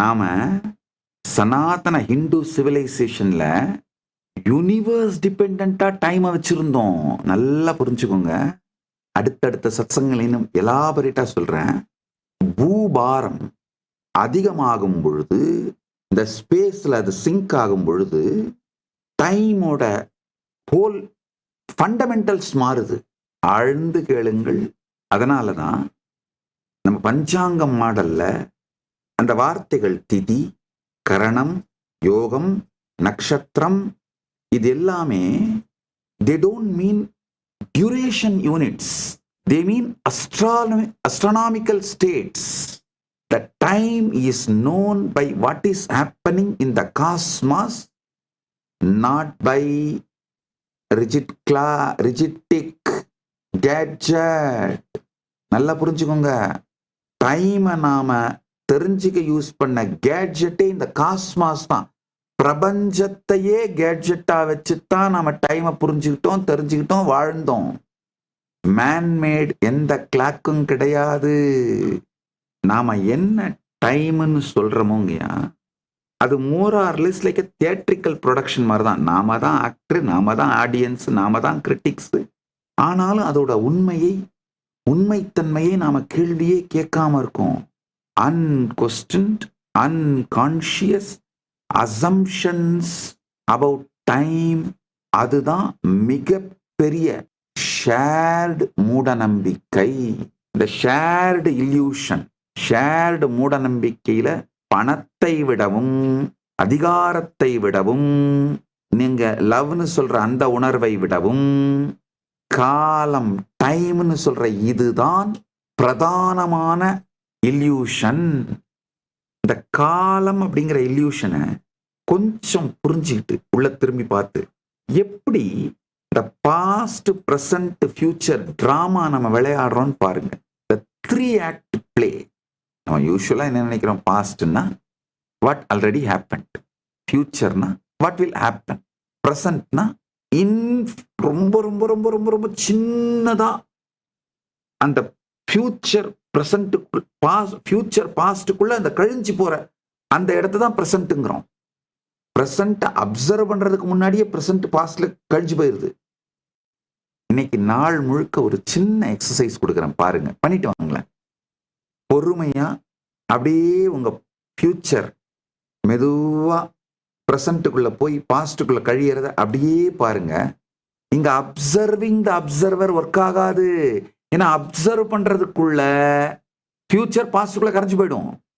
நாம சனாதன ஹிந்து சிவிலைசேஷன்ல யூனிவர்ஸ் டிபெண்டா டைமை வச்சிருந்தோம். நல்லா புரிஞ்சுக்கோங்க. அடுத்தடுத்த சத்சங்களையும் எலாபரேட்டா சொல்றேன். பூபாரம் அதிகமாகும் பொழுது, இந்த ஸ்பேஸ்ல அது சிங்க் ஆகும் பொழுது டைமோட ஹோல் ஃபண்டமெண்டல்ஸ் மாறுது. ஆழ்ந்து கேளுங்கள். அதனாலதான் நம்ம பஞ்சாங்கம் மாடல்ல அந்த வார்த்தைகள் திதி, கரணம், யோகம், நக்ஷத்திரம் இது எல்லாமே they don't mean duration units. They mean astronomical states. The time is known by what is happening in the cosmos, not by rigidic gadget. நல்லா புரிஞ்சுக்கோங்க. டைமை நாம தெரிஞ்சுக்க யூஸ் பண்ண கேட்ஜெட்டே இந்த காஸ்மாஸ் தான். பிரபஞ்சத்தையே கேட்ஜெட்டா வச்சுதான் நாம டைமை புரிஞ்சுக்கிட்டோம், தெரிஞ்சுக்கிட்டோம், வாழ்ந்தோம். மேன்மேட் எந்த கிளாக்கும் கிடையாது. நாம என்ன டைம்னு சொல்றோமோங்கயா, அது more or less like a theatrical production மாதிரி தான். நாம தான் ஆக்டர், நாம தான் ஆடியன்ஸ், நாம தான் கிரிட்டிக்ஸ். ஆனாலும் அதோட உண்மைத்தன்மையை நாம கேள்வியே கேட்காம இருக்கோம். அன்கொஸ்டன்ட், அன்கான்ஷியஸ் assumptions about time, அதுதான் மிகப்பெரிய ஷேர்டு மூட நம்பிக்கை. இந்த ஷேர்டு இல்யூஷன், ஷேர்டு மூட நம்பிக்கையில பணத்தை விடவும் அதிகாரத்தை விடவும் நீங்க லவ்னு சொல்ற அந்த உணர்வை விடவும் காலம் டைம்னு சொல்ற இதுதான் பிரதானமான இல்யூஷன். இந்த காலம் அப்படிங்கிற இல்யூஷனை கொஞ்சம் புரிஞ்சுக்கிட்டு உள்ள திரும்பி பார்த்து எப்படி இந்த பாஸ்ட், பிரசன்ட், ஃபியூச்சர் டிராமா நம்ம விளையாடுறோம்னு பாருங்க. இந்த 3 ஆக்ட் பிளே. நம்ம யூஸ்வலா என்ன நினைக்கிறோம்? பாஸ்ட்னா வாட் ஆல்ரெடி ஹேப்பன்ட், ஃபியூச்சர்னா வாட் வில் ஹேப்பன், பிரசன்ட்னா ரொம்ப ரொம்ப ரொம்ப ரொம்ப ரொம்ப சின்னதா அந்த ஃபியூச்சர் ஃபியூச்சர் பாஸ்டுக்குள்ள அந்த கழிஞ்சு போற அந்த இடத்த தான் பிரசன்ட்ங்கிறோம். பிரசன்ட் அப்சர்வ் பண்றதுக்கு முன்னாடியே பிரசன்ட் பாஸ்ட்ல கழிஞ்சு போயிருது. இன்னைக்கு நாள் முழுக்க ஒரு சின்ன எக்ஸசைஸ் கொடுக்குறேன், பாருங்க, பண்ணிட்டு வாங்களேன். பொறுமையா அப்படியே உங்க ஃபியூச்சர் மெதுவா பிரசன்ட்டுக்குள்ள போய் பாஸ்டுக்குள்ள கழியறத அப்படியே பாருங்க. இங்க அப்சர்விங் த அப்சர்வர் ஒர்க் ஆகாது. ஏன்னா அப்சர்வ் பண்றதுக்குள்ள ஃபியூச்சர் பாஸ்டுக்குள்ள கரைஞ்சு போயிடும்.